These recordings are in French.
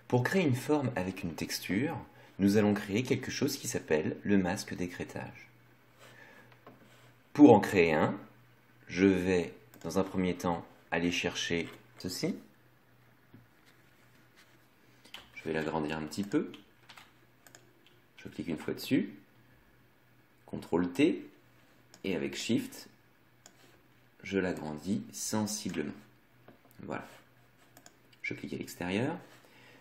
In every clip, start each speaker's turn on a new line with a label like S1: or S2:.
S1: Pour créer une forme avec une texture, nous allons créer quelque chose qui s'appelle le masque d'écrêtage. Pour en créer un, je vais dans un premier temps aller chercher ceci. Je vais l'agrandir un petit peu. Je clique une fois dessus. CTRL T. Et avec Shift, je l'agrandis sensiblement. Voilà. Je clique à l'extérieur.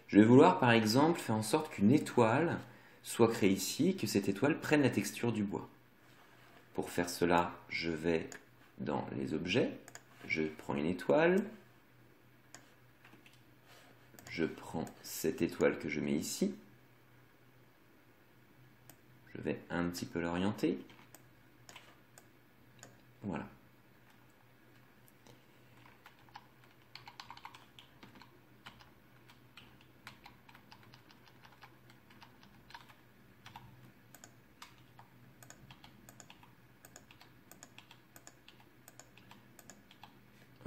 S1: Je vais vouloir par exemple faire en sorte qu'une étoile soit créée ici et que cette étoile prenne la texture du bois. Pour faire cela, je vais dans les objets, je prends une étoile, je prends cette étoile que je mets ici, je vais un petit peu l'orienter, voilà.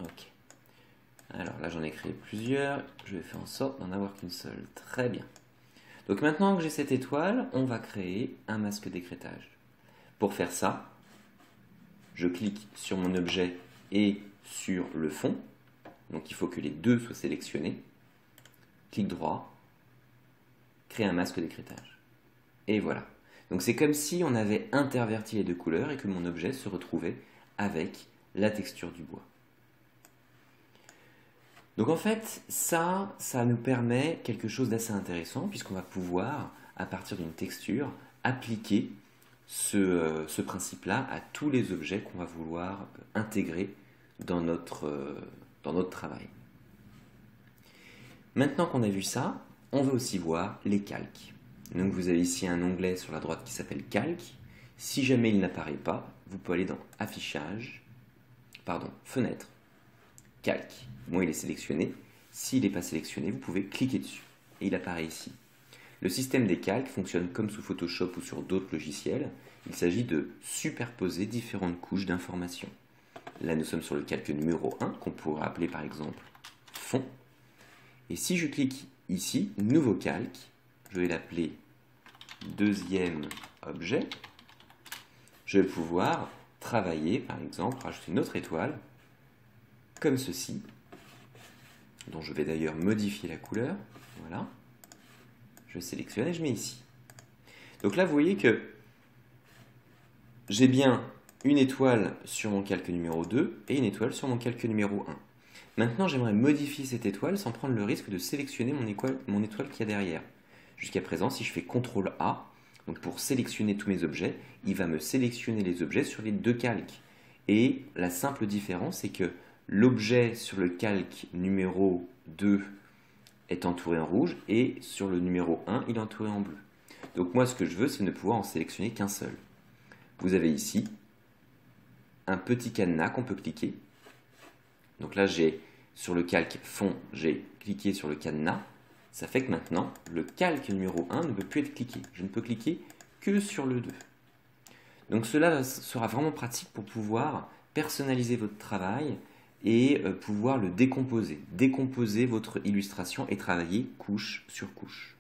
S1: Ok. Alors là, j'en ai créé plusieurs. Je vais faire en sorte d'en avoir qu'une seule. Très bien. Donc maintenant que j'ai cette étoile, on va créer un masque d'écrêtage. Pour faire ça, je clique sur mon objet et sur le fond. Donc il faut que les deux soient sélectionnés. Clic droit, créer un masque d'écrêtage. Et voilà. Donc c'est comme si on avait interverti les deux couleurs et que mon objet se retrouvait avec la texture du bois. Donc en fait, ça nous permet quelque chose d'assez intéressant puisqu'on va pouvoir, à partir d'une texture, appliquer ce principe-là à tous les objets qu'on va vouloir intégrer dans notre travail. Maintenant qu'on a vu ça, on va aussi voir les calques. Donc vous avez ici un onglet sur la droite qui s'appelle Calque. Si jamais il n'apparaît pas, vous pouvez aller dans Affichage, Fenêtre, Calque. Moi, il est sélectionné. S'il n'est pas sélectionné, vous pouvez cliquer dessus. Et il apparaît ici. Le système des calques fonctionne comme sous Photoshop ou sur d'autres logiciels. Il s'agit de superposer différentes couches d'informations. Là, nous sommes sur le calque numéro 1, qu'on pourrait appeler par exemple fond. Et si je clique ici, nouveau calque, je vais l'appeler deuxième objet. Je vais pouvoir travailler, par exemple, rajouter une autre étoile, comme ceci, dont je vais d'ailleurs modifier la couleur. Voilà. Je sélectionne et je mets ici. Donc là, vous voyez que j'ai bien une étoile sur mon calque numéro 2 et une étoile sur mon calque numéro 1. Maintenant, j'aimerais modifier cette étoile sans prendre le risque de sélectionner mon étoile qu'il y a derrière. Jusqu'à présent, si je fais CTRL A, donc pour sélectionner tous mes objets, il va me sélectionner les objets sur les deux calques. Et la simple différence, c'est que l'objet sur le calque numéro 2 est entouré en rouge et sur le numéro 1, il est entouré en bleu. Donc moi, ce que je veux, c'est ne pouvoir en sélectionner qu'un seul. Vous avez ici un petit cadenas qu'on peut cliquer. Donc là, j'ai sur le calque fond, j'ai cliqué sur le cadenas. Ça fait que maintenant, le calque numéro 1 ne peut plus être cliqué. Je ne peux cliquer que sur le 2. Donc cela sera vraiment pratique pour pouvoir personnaliser votre travail et pouvoir le décomposer. Décomposer votre illustration et travailler couche sur couche.